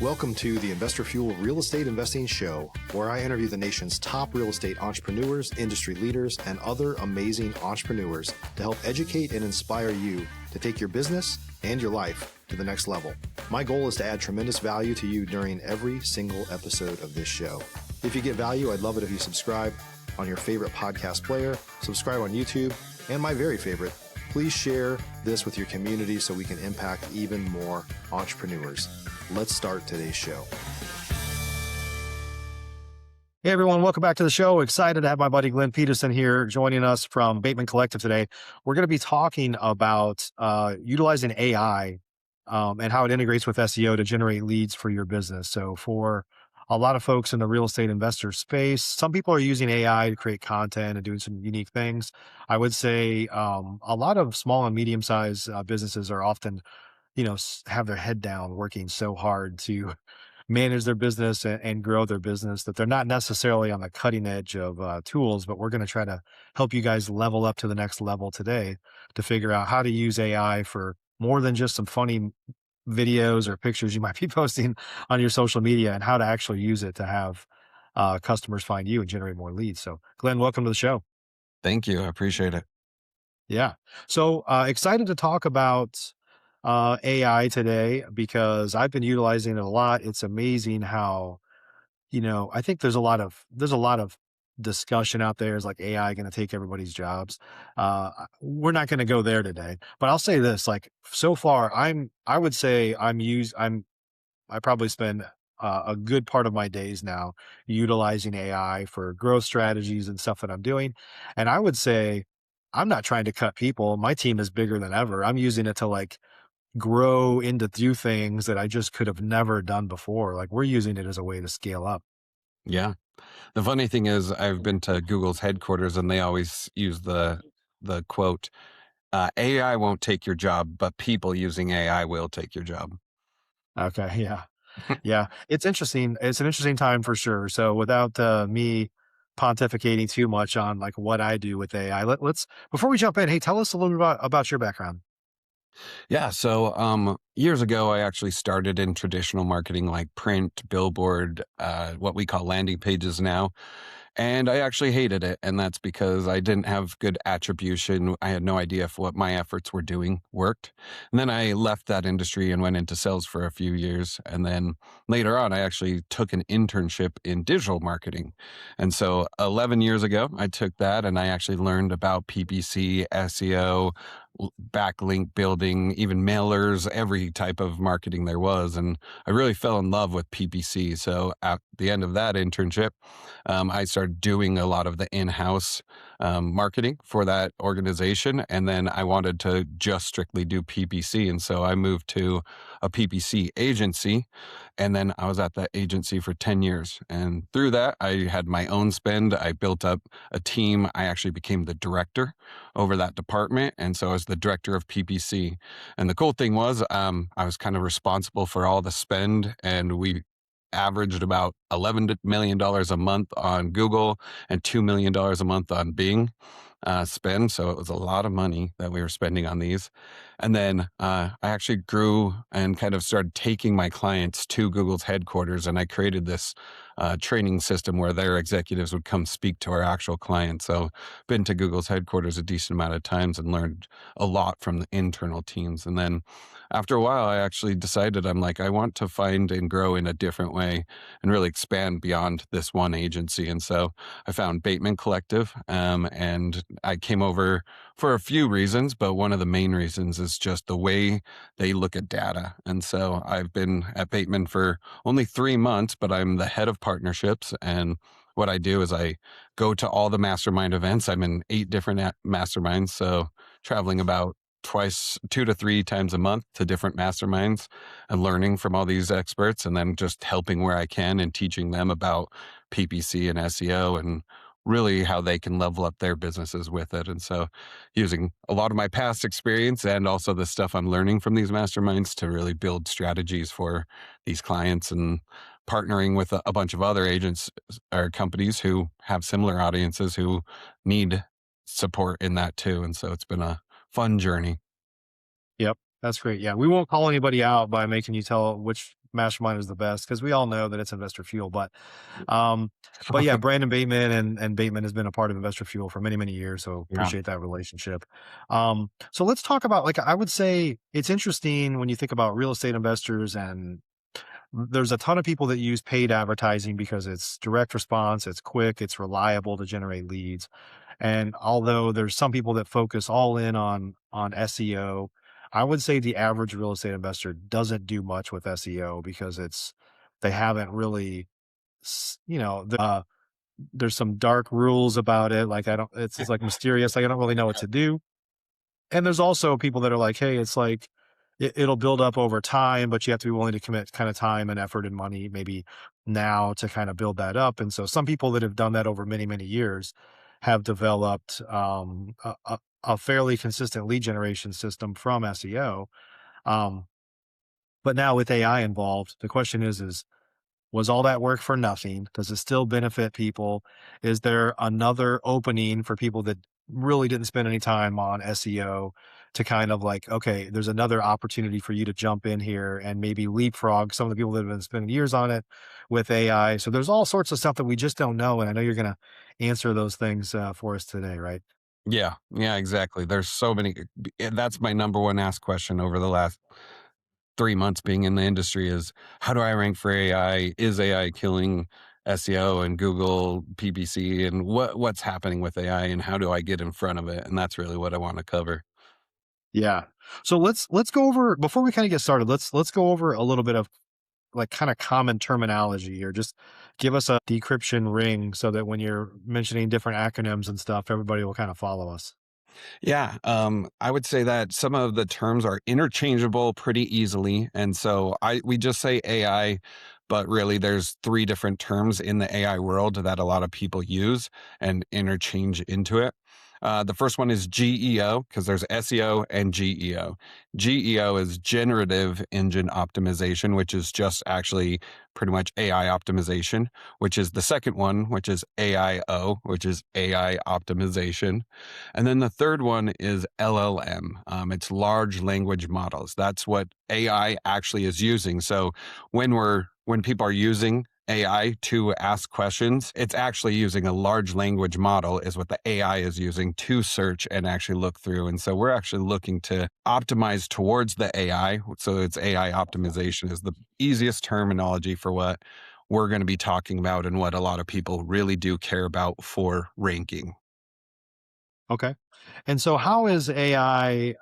Welcome to the Investor Fuel Real Estate Investing Show, where I interview the nation's top real estate entrepreneurs, industry leaders, and other amazing entrepreneurs to help educate and inspire you to take your business and your life to the next level. My goal is to add tremendous value to you during every single episode of this show. If you get value, I'd love it if you subscribe on your favorite podcast player, subscribe on YouTube, and my very favorite, please share this with your community so we can impact even more entrepreneurs. Let's start today's show. Hey everyone, welcome back to the show. Excited to have my buddy Glen Petersen here joining us from Bateman Collective today. We're going to be talking about utilizing AI and how it integrates with SEO to generate leads for your business. So for a lot of folks in the real estate investor space, some people are using AI to create content and doing some unique things. I would say a lot of small and medium-sized businesses are often have their head down working so hard to manage their business and grow their business that they're not necessarily on the cutting edge of tools, but we're going to try to help you guys level up to the next level today to figure out how to use AI for more than just some funny videos or pictures you might be posting on your social media and how to actually use it to have customers find you and generate more leads. So Glenn, welcome to the show. Thank you. I appreciate it. Yeah. So excited to talk about AI today because I've been utilizing it a lot. It's amazing how, I think there's a lot of discussion out there. Is like AI going to take everybody's jobs? We're not going to go there today, but I'll say this, like so far, I would say I probably spend a good part of my days now utilizing AI for growth strategies and stuff that I'm doing. And I would say I'm not trying to cut people. My team is bigger than ever. I'm using it to grow into do things that I just could have never done before. Like we're using it as a way to scale up. Yeah. The funny thing is I've been to Google's headquarters and they always use the quote, AI won't take your job, but people using AI will take your job. Okay. Yeah. Yeah. It's interesting. It's an interesting time for sure. So without me pontificating too much on like what I do with AI, let's, before we jump in, hey, tell us a little bit about your background. Yeah. So years ago, I actually started in traditional marketing like print, billboard, what we call landing pages now. And I actually hated it. And that's because I didn't have good attribution. I had no idea if what my efforts were doing worked. And then I left that industry and went into sales for a few years. And then later on, I actually took an internship in digital marketing. And so 11 years ago, I took that and I actually learned about PPC, SEO, backlink building, even mailers, every type of marketing there was. And I really fell in love with PPC. So at the end of that internship, I started doing a lot of the in-house marketing for that organization. And then I wanted to just strictly do PPC. And so I moved to a PPC agency. And then I was at that agency for 10 years. And through that, I had my own spend. I built up a team. I actually became the director over that department. And so I was the director of PPC. And the cool thing was I was kind of responsible for all the spend. And we averaged about $11 million a month on Google and $2 million a month on Bing spend. So it was a lot of money that we were spending on these. And then I actually grew and kind of started taking my clients to Google's headquarters. And I created this training system where their executives would come speak to our actual clients. So been to Google's headquarters a decent amount of times and learned a lot from the internal teams. And then after a while, I actually decided I want to find and grow in a different way and really expand beyond this one agency. And so I found Bateman Collective and I came over for a few reasons, but one of the main reasons is just the way they look at data. And so I've been at Bateman for only 3 months, but I'm the head of partnerships. And what I do is I go to all the mastermind events. I'm in 8 different masterminds. So traveling about 2 to 3 times a month to different masterminds and learning from all these experts and then just helping where I can and teaching them about PPC and SEO and really how they can level up their businesses with it. And so using a lot of my past experience and also the stuff I'm learning from these masterminds to really build strategies for these clients and partnering with a bunch of other agents or companies who have similar audiences who need support in that too. And so it's been a fun journey. Yep. That's great. Yeah. We won't call anybody out by making you tell which Mastermind is the best because we all know that it's investor fuel. Um, but yeah, Brandon Bateman and Bateman has been a part of investor fuel for many, many years. So Yeah. appreciate that relationship. So let's talk about, like, I would say it's interesting when you think about real estate investors, and there's a ton of people that use paid advertising because it's direct response, it's quick, it's reliable to generate leads. And although there's some people that focus all in on SEO, I would say the average real estate investor doesn't do much with SEO because they haven't really, there's some dark rules about it. Like, I don't, it's like mysterious. Like, I don't really know what to do. And there's also people that are like, hey, it's like it'll build up over time, but you have to be willing to commit kind of time and effort and money maybe now to kind of build that up. And so some people that have done that over many, many years have developed a fairly consistent lead generation system from SEO. Um, but now with AI involved, the question is was all that work for nothing? Does it still benefit people? Is there another opening for people that really didn't spend any time on SEO to kind of like, okay, there's another opportunity for you to jump in here and maybe leapfrog some of the people that have been spending years on it with AI? So there's all sorts of stuff that we just don't know. And I know you're going to answer those things for us today, right? Yeah, yeah, exactly. There's so many. That's my number one asked question over the last 3 months being in the industry is how do I rank for AI? Is AI killing SEO and Google PPC? And what's happening with AI and how do I get in front of it? And that's really what I want to cover. Yeah. So let's go over, before we kind of get started, let's go over a little bit of like kind of common terminology, or just give us a decryption ring so that when you're mentioning different acronyms and stuff, everybody will kind of follow us. Yeah, I would say that some of the terms are interchangeable pretty easily, and so we just say AI, but really there's three different terms in the AI world that a lot of people use and interchange into it. The first one is GEO because there's SEO and GEO. GEO is generative engine optimization, which is just actually pretty much AI optimization, which is the second one, which is AIO, which is AI optimization. And then the third one is LLM. It's large language models. That's what AI actually is using. So when people are using AI to ask questions, it's actually using a large language model is what the AI is using to search and actually look through. And so we're actually looking to optimize towards the AI. So it's AI optimization is the easiest terminology for what we're going to be talking about and what a lot of people really do care about for ranking. Okay. And so how is AI,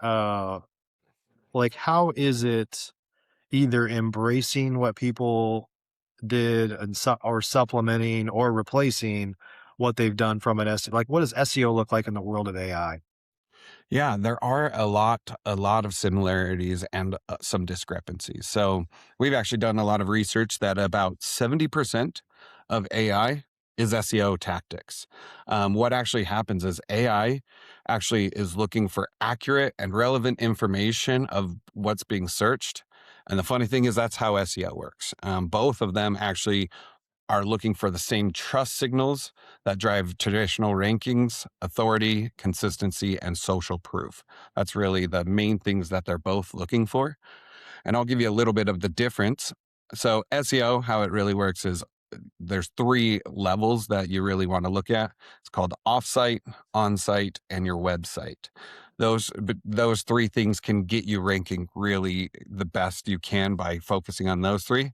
like, how is it either embracing what people did and or supplementing or replacing what they've done from an SEO? Like, what does SEO look like in the world of AI? Yeah, there are a lot of similarities and some discrepancies. So we've actually done a lot of research that about 70% of AI is SEO tactics. What actually happens is AI actually is looking for accurate and relevant information of what's being searched. And the funny thing is that's how SEO works. Both of them actually are looking for the same trust signals that drive traditional rankings, authority, consistency, and social proof. That's really the main things that they're both looking for. And I'll give you a little bit of the difference. So, SEO, how it really works is there's three levels that you really want to look at. It's called offsite, onsite, and your website. Those three things can get you ranking really the best you can by focusing on those three.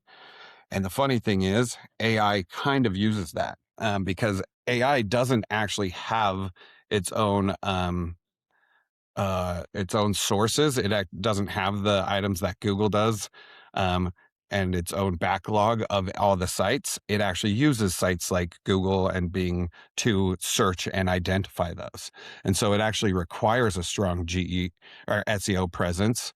And the funny thing is, AI kind of uses that because AI doesn't actually have its own sources. Doesn't have the items that Google does, um, and its own backlog of all the sites. It actually uses sites like Google and Bing to search and identify those. And so it actually requires a strong GE or SEO presence.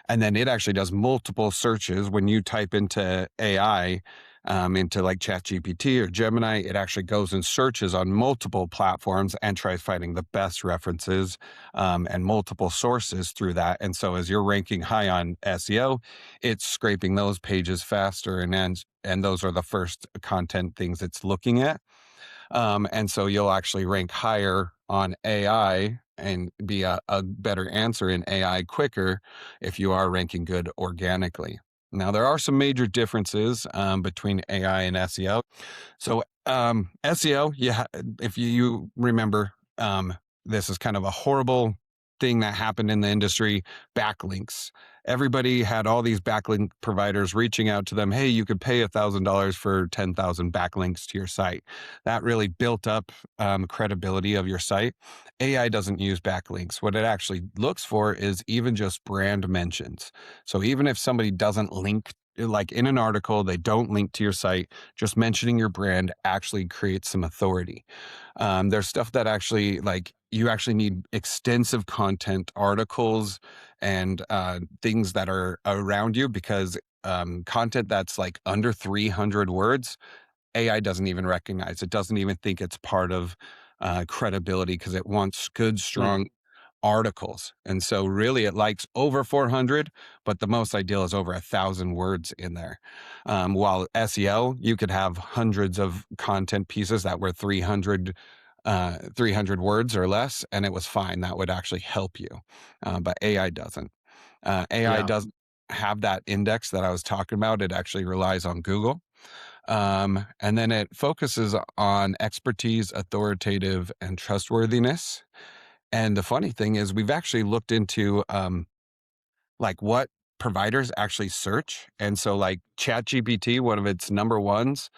And then it actually does multiple searches when you type into AI. Into like ChatGPT or Gemini, it actually goes and searches on multiple platforms and tries finding the best references and multiple sources through that. And so as you're ranking high on SEO, it's scraping those pages faster, and those are the first content things it's looking at. And so you'll actually rank higher on AI and be a better answer in AI quicker if you are ranking good organically. Now, there are some major differences between AI and SEO. So, SEO, if you remember, this is kind of a horrible thing that happened in the industry, backlinks. Everybody had all these backlink providers reaching out to them. Hey, you could pay $1,000 for 10,000 backlinks to your site. That really built up credibility of your site. AI doesn't use backlinks. What it actually looks for is even just brand mentions. So even if somebody doesn't link, like in an article, they don't link to your site, just mentioning your brand actually creates some authority. There's stuff that actually, like, you actually need extensive content, articles, and things that are around you, because content that's like under 300 words, AI doesn't even recognize. It doesn't even think it's part of credibility, because it wants good, Mm. strong articles. And so really it likes over 400, but the most ideal is over 1,000 words in there. While SEO, you could have hundreds of content pieces that were 300 words or less, and it was fine. That would actually help you. But AI doesn't. AI Yeah. doesn't have that index that I was talking about. It actually relies on Google. And then it focuses on expertise, authoritative, and trustworthiness. And the funny thing is, we've actually looked into like what providers actually search. And so, like ChatGPT, one of its number ones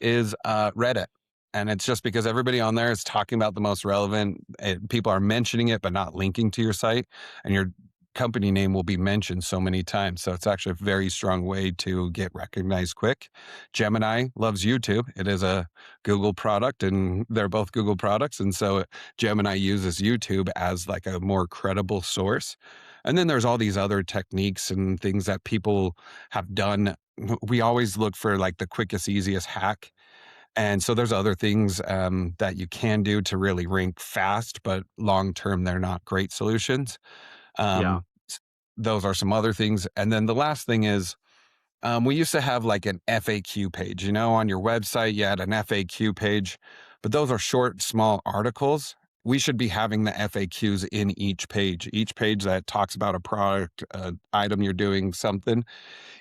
is Reddit. And it's just because everybody on there is talking about the most relevant. People are mentioning it, but not linking to your site. And your company name will be mentioned so many times. So it's actually a very strong way to get recognized quick. Gemini loves YouTube. It is a Google product, and they're both Google products. And so Gemini uses YouTube as like a more credible source. And then there's all these other techniques and things that people have done. We always look for like the quickest, easiest hack. And so there's other things that you can do to really rank fast, but long term, they're not great solutions. Yeah. S- those are some other things. And then the last thing is, we used to have like an FAQ page, on your website, you had an FAQ page, but those are short, small articles. We should be having the FAQs in each page that talks about a product, item you're doing, something.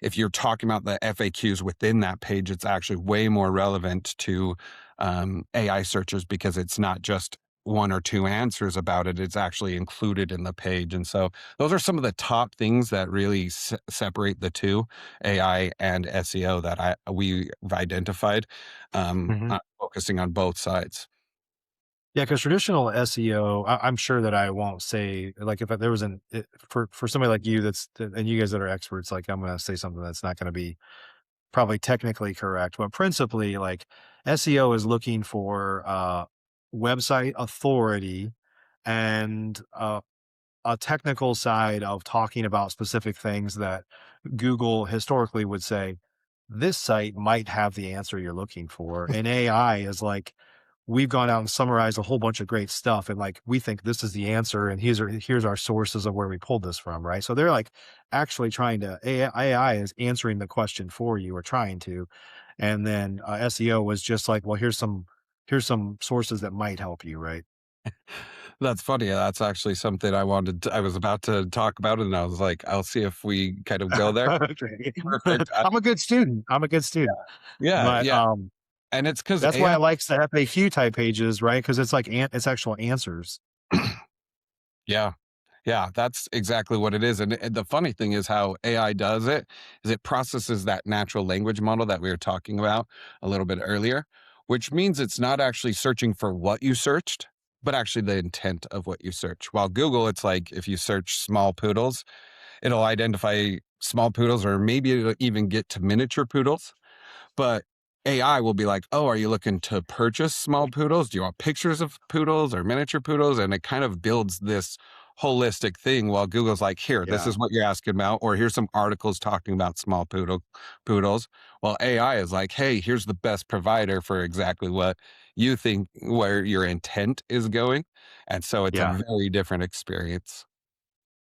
If you're talking about the FAQs within that page, it's actually way more relevant to AI searchers, because it's not just one or two answers about it. It's actually included in the page. And so those are some of the top things that really separate the two, AI and SEO, that we've identified, Mhm. focusing on both sides. Yeah, because traditional SEO, I'm sure that I won't say, like, if there was for somebody like you and you guys that are experts, like, I'm gonna say something that's not gonna be probably technically correct, but principally, like, SEO is looking for website authority and a technical side of talking about specific things that Google historically would say, this site might have the answer you're looking for. And AI is like, we've gone out and summarized a whole bunch of great stuff. And like, we think this is the answer. And here's our sources of where we pulled this from. Right. So they're like actually AI is answering the question for you, or trying to. And then SEO was just like, well, here's some sources that might help you. Right. That's funny. That's actually something I was about to talk about it, and I was like, I'll see if we kind of go there. Okay. Perfect. I'm a good student. I'm a good student. Yeah, But, yeah. And it's because that's why AI. I like the FAQ type pages, right? Because it's like it's actual answers. Yeah. Yeah, that's exactly what it is. And the funny thing is how AI does it is it processes that natural language model that we were talking about a little bit earlier, which means it's not actually searching for what you searched, but actually the intent of what you search. While Google, it's like if you search small poodles, it'll identify small poodles, or maybe it'll even get to miniature poodles. But AI will be like, "Oh, are you looking to purchase small poodles? Do you want pictures of poodles or miniature poodles?" And it kind of builds this holistic thing, while Google's like, "Here, this Yeah. is what you're asking about," or "Here's some articles talking about small poodles." While AI is like, "Hey, here's the best provider for exactly what you think, where your intent is going." And so it's a Yeah. very different experience.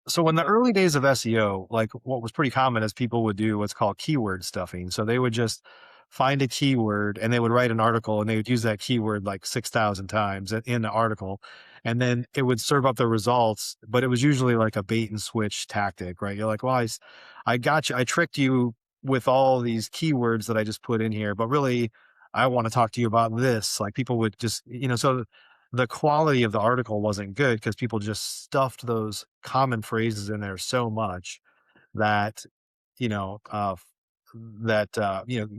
So in the early days of SEO, like, what was pretty common is people would do what's called keyword stuffing. So they would just find a keyword and they would write an article, and they would use that keyword like 6,000 times in the article. And then it would serve up the results, but it was usually like a bait and switch tactic, right? You're like, well, I got you. I tricked you with all these keywords that I just put in here, but really I want to talk to you about this. Like people would just, so the quality of the article wasn't good because people just stuffed those common phrases in there so much that, you know, uh, f-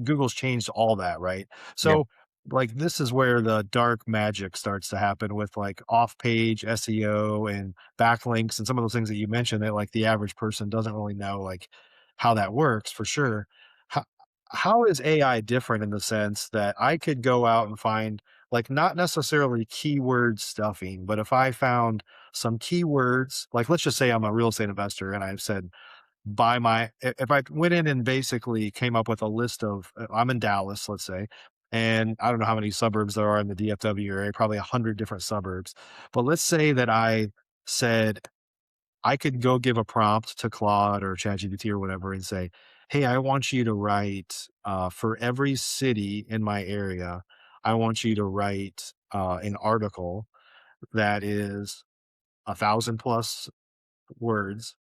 Google's changed all that, right? Yeah. So like this is where the dark magic starts to happen with like off-page SEO and backlinks and some of those things that you mentioned that like the average person doesn't really know like how that works for sure. How, how is AI different in the sense that I could go out and find like not necessarily keyword stuffing, but if I found some keywords, like let's just say I'm a real estate investor and I've said if I went in and basically came up with a list of I'm in Dallas, let's say, and I don't know how many suburbs there are in the DFW area, probably 100 different suburbs. But let's say that I said I could go give a prompt to Claude or ChatGPT or whatever and say, "Hey, I want you to write for every city in my area. I want you to write an article that is 1,000+ words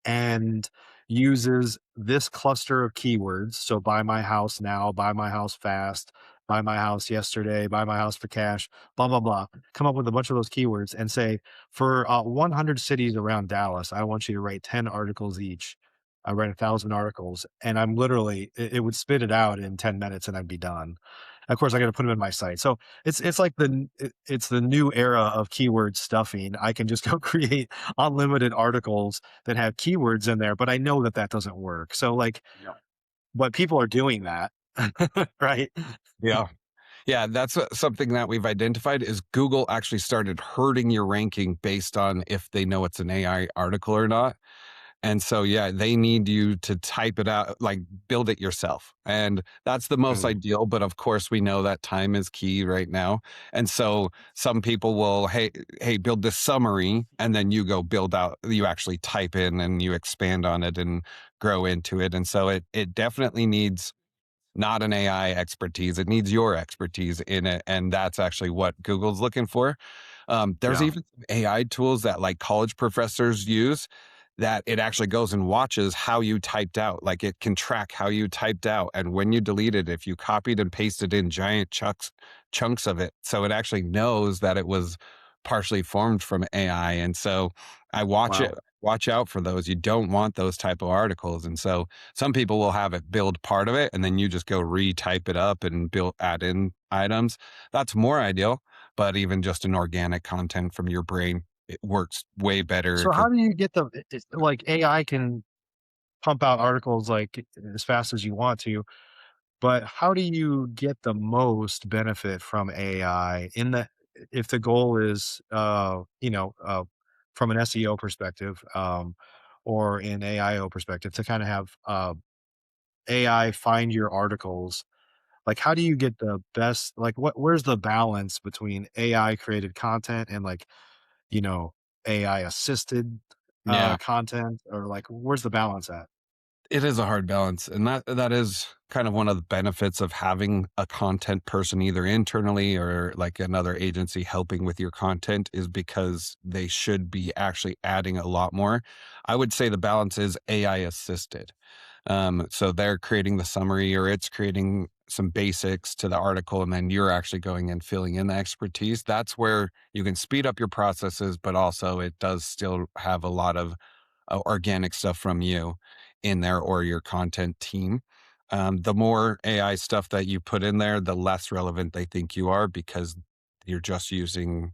and uses this cluster of keywords. So buy my house now, buy my house fast, buy my house yesterday, buy my house for cash, blah, blah, blah. Come up with a bunch of those keywords and say, for 100 cities around Dallas, I want you to write 10 articles each. I write 1,000 articles and I'm literally, it would spit it out in 10 minutes and I'd be done. Of course, I got to put them in my site. So it's like it's the new era of keyword stuffing. I can just go create unlimited articles that have keywords in there, but I know that that doesn't work. So like, but people are doing that, right? Yeah. Yeah, that's something that we've identified is Google actually started hurting your ranking based on if they know it's an AI article or not. And so, yeah, they need you to type it out, like build it yourself. And that's the most Mm. ideal. But of course, we know that time is key right now. And so some people will, hey, build this summary. And then you go build out, you actually type in and you expand on it and grow into it. And so it definitely needs not an AI expertise. It needs your expertise in it. And that's actually what Google's looking for. There's Yeah. even some AI tools that like college professors use that it actually goes and watches how you typed out. Like it can track how you typed out. And when you delete it, if you copied and pasted in giant chunks of it. So it actually knows that it was partially formed from AI. And so I Wow. watch out for those. You don't want those type of articles. And so some people will have it build part of it and then you just go retype it up and add in items. That's more ideal, but even just an organic content from your brain, it works way better So because how do you get like AI can pump out articles like as fast as you want to, but how do you get the most benefit from AI if the goal is, from an SEO perspective, or an AIO perspective to kind of have, AI find your articles, like, how do you get the best like, where's the balance between AI created content and, like, you know, AI assisted, yeah, content or, like, where's the balance at? it is a hard balance. And that is kind of one of the benefits of having a content person either internally or like another agency helping with your content is because they should be actually adding a lot more. I would say the balance is AI assisted. So they're creating the summary or it's creating some basics to the article, and then you're actually going and filling in the expertise. That's where you can speed up your processes, but also it does still have a lot of organic stuff from you in there or your content team. The more AI stuff that you put in there, the less relevant they think you are because you're just using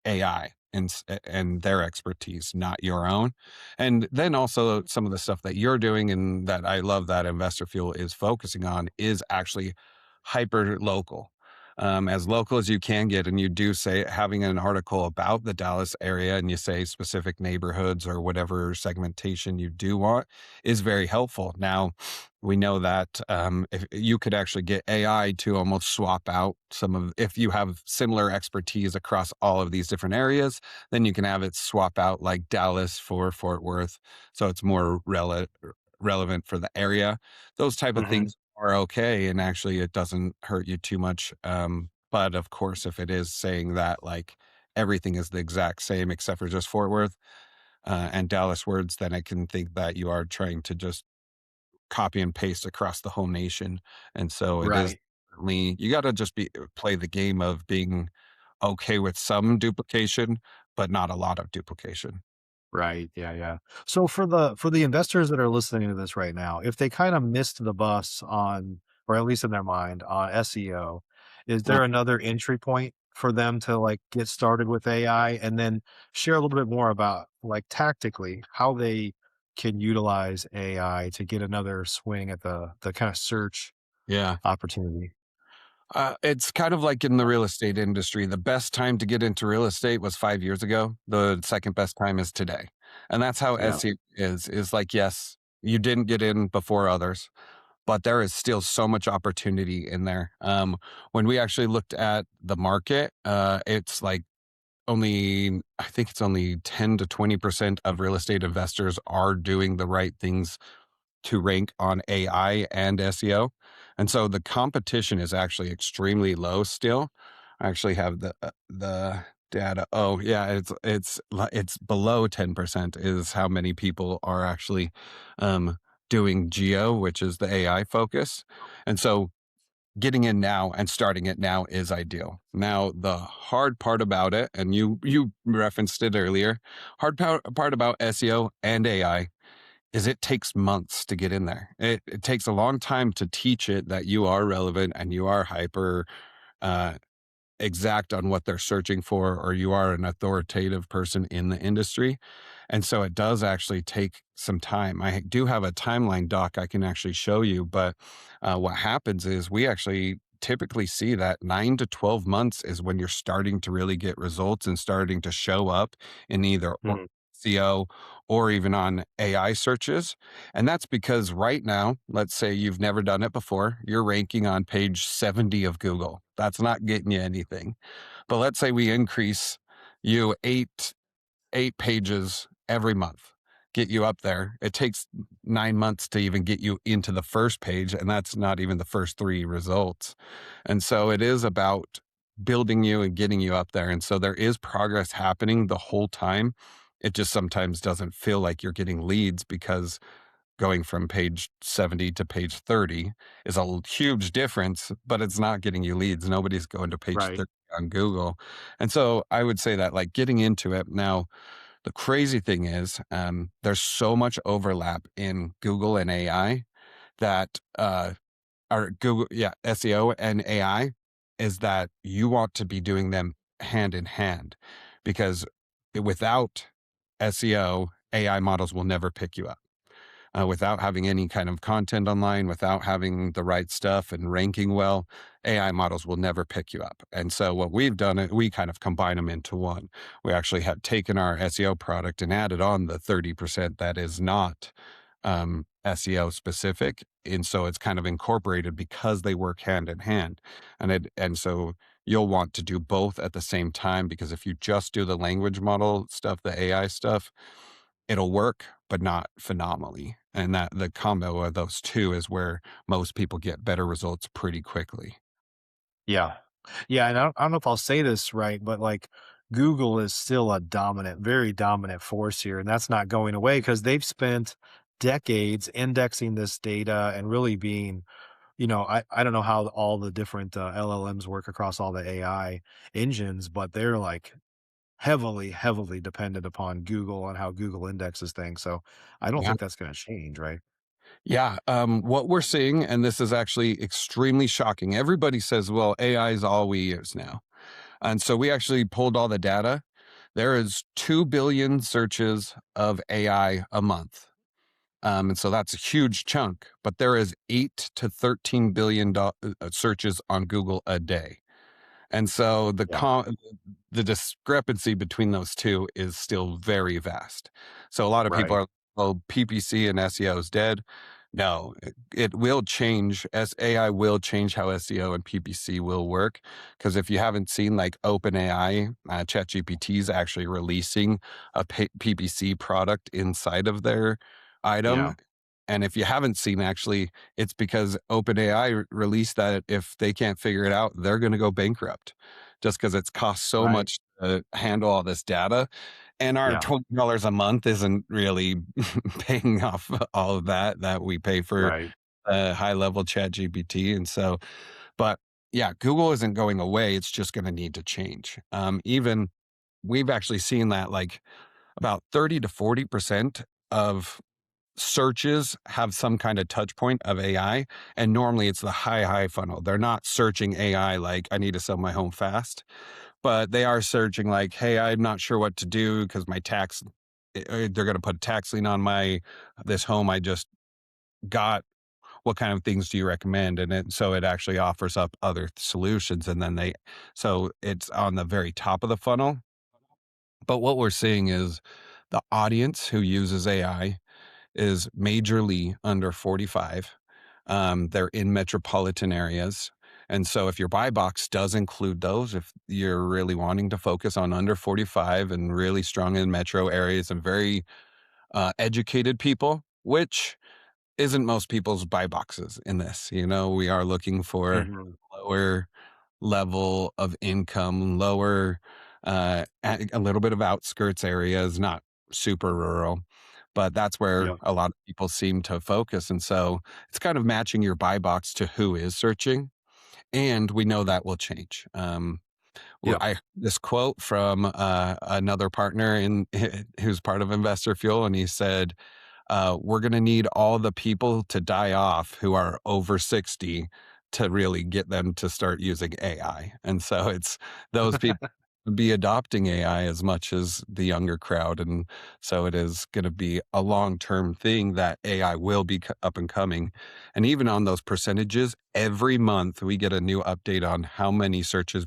AI and their expertise, not your own. And then also some of the stuff that you're doing and that I love that Investor Fuel is focusing on is actually hyper local as you can get. And you do say having an article about the Dallas area and you say specific neighborhoods or whatever segmentation you do want is very helpful. Now, we know that if you could actually get AI to almost swap out if you have similar expertise across all of these different areas, then you can have it swap out like Dallas for Fort Worth. So it's more relevant for the area. Those type of Mhm. things are okay. And actually, it doesn't hurt you too much. But of course, if it is saying that like everything is the exact same except for just Fort Worth and Dallas words, then I can think that you are trying to just copy and paste across the whole nation. And so it is Right. definitely, you got to just play the game of being okay with some duplication, but not a lot of duplication. Right. Yeah, yeah. So for the investors that are listening to this right now, if they kind of missed the bus on, or at least in their mind, on SEO, is Uh, there another entry point for them to like get started with AI, and then share a little bit more about like tactically how they can utilize AI to get another swing at the kind of search yeah. opportunity? It's kind of like in the real estate industry. The best time to get into real estate was 5 years ago. The second best time is today. And that's how Yeah. SEO is like, yes, you didn't get in before others, but there is still so much opportunity in there. When we actually looked at the market, it's like I think it's only 10 to 20% of real estate investors are doing the right things to rank on AI and SEO. And so the competition is actually extremely low still. I actually have the data. Oh, yeah, it's below 10% is how many people are actually um doing geo, which is the AI focus. And so getting in now and starting it now is ideal. Now, the hard part about it, and you referenced it earlier, part about SEO and AI is it takes months to get in there. It takes a long time to teach it that you are relevant and you are hyper uh, exact on what they're searching for, or you are an authoritative person in the industry. And so it does actually take some time. I do have a timeline doc I can actually show you, but what happens is we actually typically see that 9 to 12 months is when you're starting to really get results and starting to show up in either Mhm. SEO or even on AI searches. And that's because right now, let's say you've never done it before, you're ranking on page 70 of Google. That's not getting you anything. But let's say we increase you eight pages every month, get you up there. It takes 9 months to even get you into the first page, and that's not even the first three results. And so it is about building you and getting you up there. And so there is progress happening the whole time. It just sometimes doesn't feel like you're getting leads because going from page 70 to page 30 is a huge difference, but it's not getting you leads. Nobody's going to page Right. 30 on Google. And so I would say that like getting into it now, the crazy thing is, there's so much overlap in Google and AI that, or Google, yeah, SEO and AI is that you want to be doing them hand in hand because without SEO, AI models will never pick you up without having any kind of content online, without having the right stuff and ranking well, AI models will never pick you up. And so what we've done, we kind of combine them into one. We actually have taken our SEO product and added on the 30% that is not SEO specific. And so it's kind of incorporated because they work hand in hand. And so you'll want to do both at the same time because if you just do the language model stuff, the AI stuff, it'll work, but not phenomenally. And that the combo of those two is where most people get better results pretty quickly. Yeah. Yeah, and I don't know if I'll say this right, but, like, Google is still a dominant, very dominant force here, and that's not going away because 'cause they've spent decades indexing this data and really being, I don't know how all the different, LLMs work across all the AI engines, but they're, like, heavily, heavily dependent upon Google and how Google indexes things, so I don't Yeah. think that's gonna change, right? Yeah. What we're seeing, and this is actually extremely shocking. Everybody says, well, AI is all we use now. And so we actually pulled all the data. There is 2 billion searches of AI a month. And so that's a huge chunk, but there is 8 to 13 billion searches on Google a day. And so Yeah. the discrepancy between those two is still very vast. So a lot of people Right. are, "Oh, PPC and SEO is dead." No, it will change. As AI will change how SEO and PPC will work. Because if you haven't seen, like OpenAI, ChatGPT is actually releasing a PPC product inside of their Yeah. item. And if you haven't seen, actually, it's because OpenAI released that if they can't figure it out, they're going to go bankrupt just because it's cost so Right. much to handle all this data. And our Yeah. $20 a month isn't really paying off all of that we pay for Right. high level chat GPT. And so, but yeah, Google isn't going away. It's just going to need to change. Even we've actually seen that like about 30 to 40% of searches have some kind of touch point of AI. And normally it's the high funnel. They're not searching AI like I need to sell my home fast, but they are searching like, hey, I'm not sure what to do because my tax, they're going to put a tax lien on this home I just got. What kind of things do you recommend? And so it actually offers up other solutions. And then so it's on the very top of the funnel. But what we're seeing is the audience who uses AI is majorly under 45. They're in metropolitan areas. And so if your buy box does include those, if you're really wanting to focus on under 45 and really strong in metro areas and very educated people, which isn't most people's buy boxes in this, we are looking for Mhm. lower level of income, lower, a little bit of outskirts areas, not super rural, but that's where Yep. a lot of people seem to focus. And so it's kind of matching your buy box to who is searching. And we know that will change. Yep. I heard this quote from another partner who's part of Investor Fuel, and he said, we're going to need all the people to die off who are over 60 to really get them to start using AI. And so it's those people be adopting AI as much as the younger crowd. And so it is going to be a long-term thing that AI will be up and coming. And even on those percentages, every month we get a new update on how many searches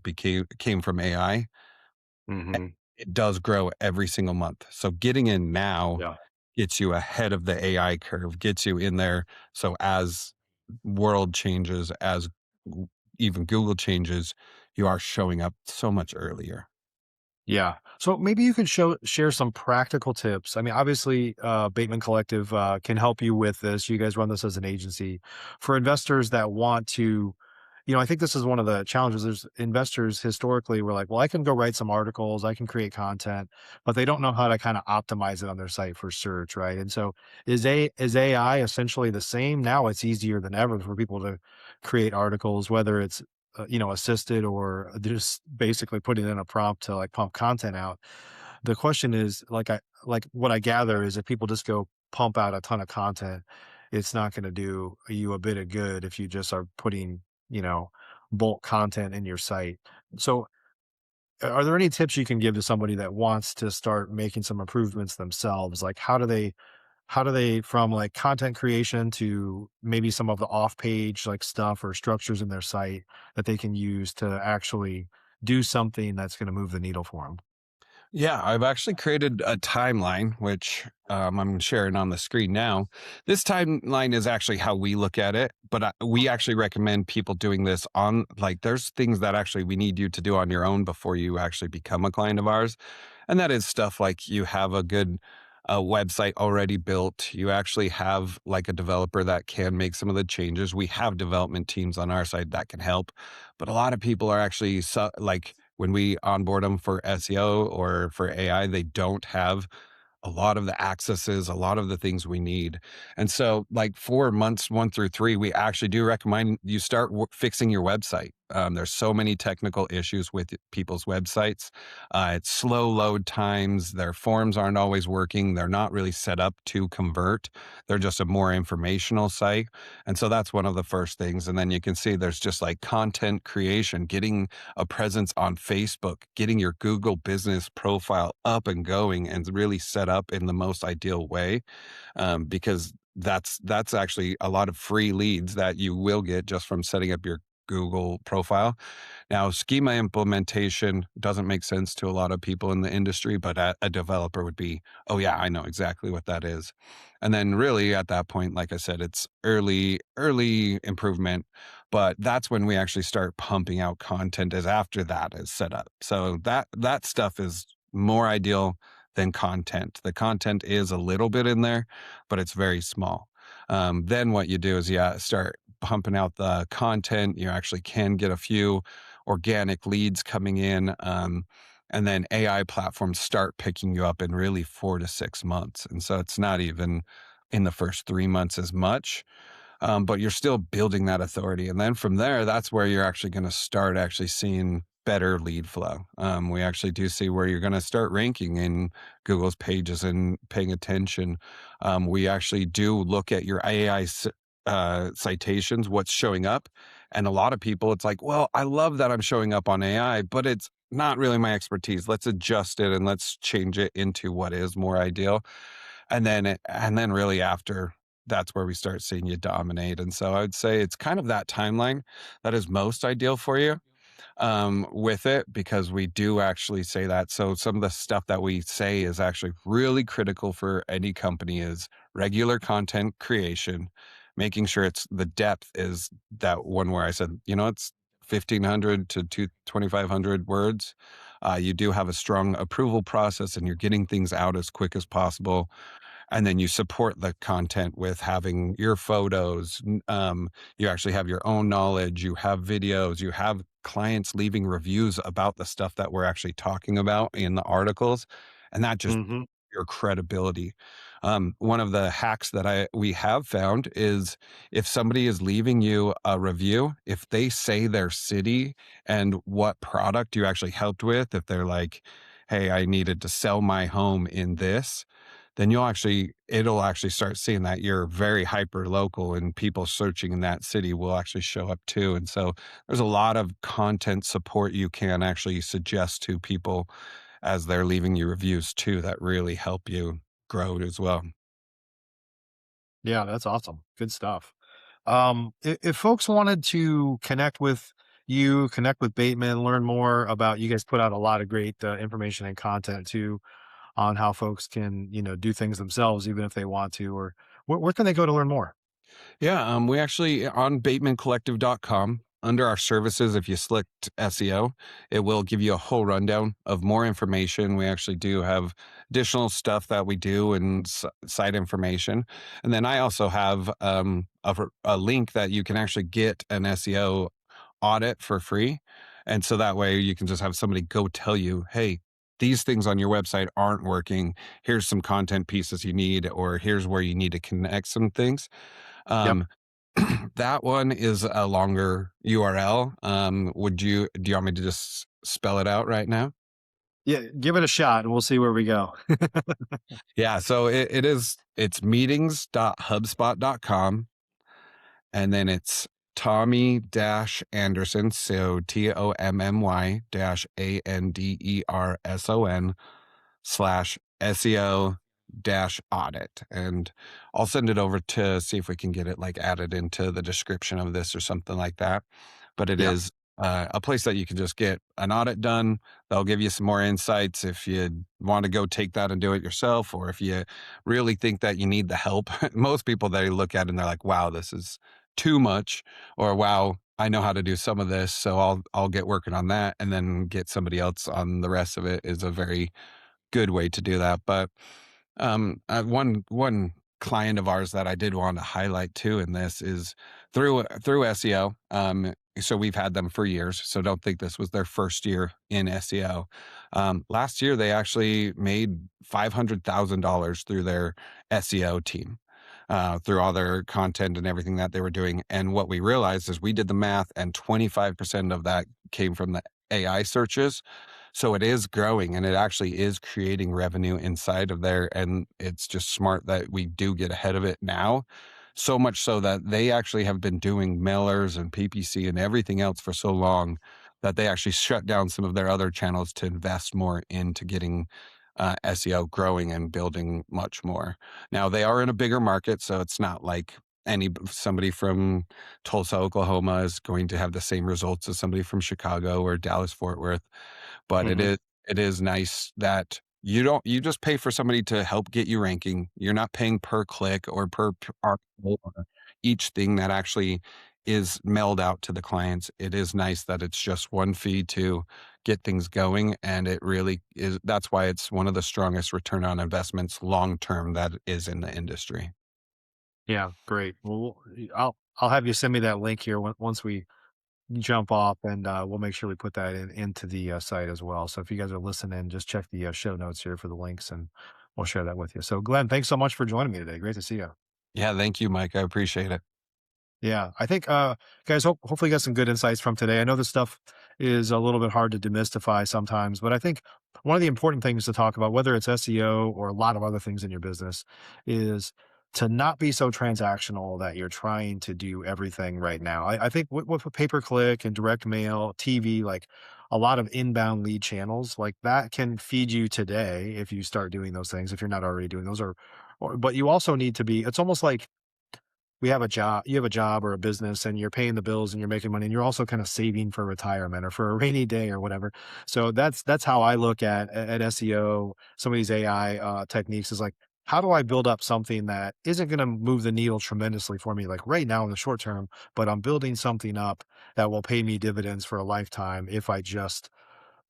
came from AI. Mhm. It does grow every single month. So getting in now Yeah. gets you ahead of the AI curve, gets you in there. So as world changes, as even Google changes, you are showing up so much earlier. Yeah. So maybe you could share some practical tips. I mean, obviously, Bateman Collective can help you with this. You guys run this as an agency for investors that want to. I think this is one of the challenges. There's investors historically were like, well, I can go write some articles, I can create content, but they don't know how to kind of optimize it on their site for search, right? And so, is AI essentially the same now? It's easier than ever for people to create articles, whether it's assisted or just basically putting in a prompt to like pump content out. The question is like what I gather is if people just go pump out a ton of content, it's not going to do you a bit of good if you just are putting, you know, bulk content in your site. So are there any tips you can give to somebody that wants to start making some improvements themselves? Like how do they from like content creation to maybe some of the off page like stuff or structures in their site that they can use to actually do something that's going to move the needle for them? Yeah, I've actually created a timeline, which I'm sharing on the screen now. This timeline is actually how we look at it, but we actually recommend people doing this on like, there's things that actually we need you to do on your own before you actually become a client of ours. And that is stuff like you have a good website already built. You actually have like a developer that can make some of the changes. We have development teams on our side that can help, but a lot of people are actually like when we onboard them for SEO or for AI, they don't have a lot of the accesses, a lot of the things we need. And so, like for months 1 through 3, we actually do recommend you start fixing your website. There's so many technical issues with people's websites. It's slow load times. Their forms aren't always working. They're not really set up to convert. They're just a more informational site. And so that's one of the first things. And then you can see there's just like content creation, getting a presence on Facebook, getting your Google business profile up and going and really set up in the most ideal way, because that's actually a lot of free leads that you will get just from setting up your Google profile. Now, schema implementation doesn't make sense to a lot of people in the industry, but a developer would be, oh yeah, I know exactly what that is. And then really at that point, like I said, it's early improvement, but that's when we actually start pumping out content as after that is set up. So that stuff is more ideal than content. The content is a little bit in there, but it's very small. Then what you do is, yeah, start pumping out the content. You actually can get a few organic leads coming in. And then AI platforms start picking you up in really 4 to 6 months. And so it's not even in the first 3 months as much, but you're still building that authority. And then from there, that's where you're actually going to start actually seeing better lead flow. We actually do see where you're going to start ranking in Google's pages and paying attention. We actually do look at your AI citations, what's showing up. And a lot of people, it's like, well, I love that I'm showing up on AI, but it's not really my expertise. Let's adjust it and let's change it into what is more ideal. And then really after, that's where we start seeing you dominate. And so I would say it's kind of that timeline that is most ideal for you with it, because we do actually say that. So some of the stuff that we say is actually really critical for any company is regular content creation, making sure it's the depth is that one where I said, it's 1,500 to 2,500 words. You do have a strong approval process and you're getting things out as quick as possible, and then you support the content with having your photos. You actually have your own knowledge, you have videos, you have clients leaving reviews about the stuff that we're actually talking about in the articles, and that just Hmm. your credibility. One of the hacks that we have found is if somebody is leaving you a review, if they say their city and what product you actually helped with, if they're like, "Hey, I needed to sell my home in this," then it'll actually start seeing that you're very hyper local, and people searching in that city will actually show up too. And so there's a lot of content support you can actually suggest to people as they're leaving you reviews too that really help you grow as well. Yeah, that's awesome. Good stuff. If folks wanted to connect with you, connect with Bateman, learn more about you guys put out a lot of great information and content too on how folks can, do things themselves, even if they want to, or where can they go to learn more? Yeah, we actually on batemancollective.com under our services, if you select SEO, it will give you a whole rundown of more information. We actually do have additional stuff that we do and site information. And then I also have a link that you can actually get an SEO audit for free. And so that way you can just have somebody go tell you, hey, these things on your website aren't working. Here's some content pieces you need, or here's where you need to connect some things. Yep. um, that one is a longer URL. Do you want me to just spell it out right now? Yeah, give it a shot and we'll see where we go. Yeah, so it's meetings.hubspot.com, and then it's Tommy dash Anderson, so TOMMY dash ANDERSON/SEO dash audit. And I'll send it over to see if we can get it like added into the description of this or something like that. But it Yep. is a place that you can just get an audit done. They'll give you some more insights if you want to go take that and do it yourself, or if you really think that you need the help. Most people, they look at it and they're like, wow, this is too much, or wow, I know how to do some of this, so I'll get working on that and then get somebody else on the rest of it, is a very good way to do that. But one client of ours that I did want to highlight too in this is through SEO. So we've had them for years. So don't think this was their first year in SEO. Last year they actually made $500,000 through their SEO team. Through all their content and everything that they were doing. And what we realized is we did the math, and 25% of that came from the AI searches. So it is growing and it actually is creating revenue inside of there. And it's just smart that we do get ahead of it now. So much so that they actually have been doing mailers and PPC and everything else for so long that they actually shut down some of their other channels to invest more into getting SEO growing and building much more. Now they are in a bigger market, so it's not like somebody from Tulsa, Oklahoma is going to have the same results as somebody from Chicago or Dallas, Fort Worth. But Hmm. it is nice that you just pay for somebody to help get you ranking. You're not paying per click or per article or each thing that actually is mailed out to the clients. It is nice that it's just one fee to get things going, and it really is. That's why it's one of the strongest return on investments long term that is in the industry. Yeah, great. Well, I'll have you send me that link here once we jump off, and we'll make sure we put that into the site as well. So if you guys are listening, just check the show notes here for the links, and we'll share that with you. So Glenn, thanks so much for joining me today. Great to see you. Yeah, thank you, Mike. I appreciate it. Yeah, I think, guys, hopefully you got some good insights from today. I know this stuff is a little bit hard to demystify sometimes, but I think one of the important things to talk about, whether it's SEO or a lot of other things in your business, is to not be so transactional that you're trying to do everything right now. I think with pay per click and direct mail, TV, like a lot of inbound lead channels, like that can feed you today if you start doing those things, if you're not already doing those, but you also need to be, it's almost like you have a job or a business and you're paying the bills and you're making money and you're also kind of saving for retirement or for a rainy day or whatever. So that's how I look at SEO. Some of these AI techniques is like, how do I build up something that isn't going to move the needle tremendously for me, like right now in the short term, but I'm building something up that will pay me dividends for a lifetime if I just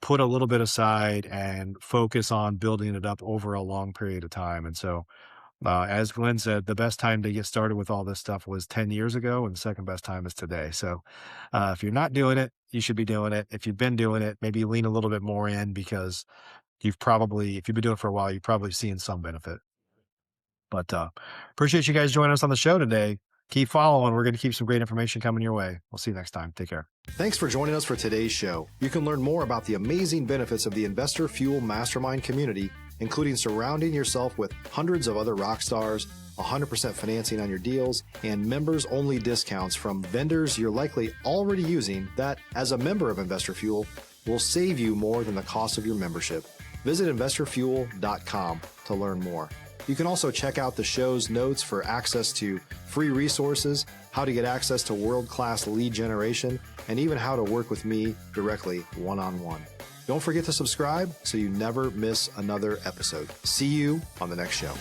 put a little bit aside and focus on building it up over a long period of time. And so as Glenn said, the best time to get started with all this stuff was 10 years ago, and the second best time is today. So if you're not doing it, you should be doing it. If you've been doing it, maybe lean a little bit more in because if you've been doing it for a while, you've probably seen some benefit. But appreciate you guys joining us on the show today. Keep following. We're going to keep some great information coming your way. We'll see you next time. Take care. Thanks for joining us for today's show. You can learn more about the amazing benefits of the Investor Fuel Mastermind community, including surrounding yourself with hundreds of other rock stars, 100% financing on your deals, and members-only discounts from vendors you're likely already using that, as a member of Investor Fuel, will save you more than the cost of your membership. Visit investorfuel.com to learn more. You can also check out the show's notes for access to free resources, how to get access to world-class lead generation, and even how to work with me directly one-on-one. Don't forget to subscribe so you never miss another episode. See you on the next show.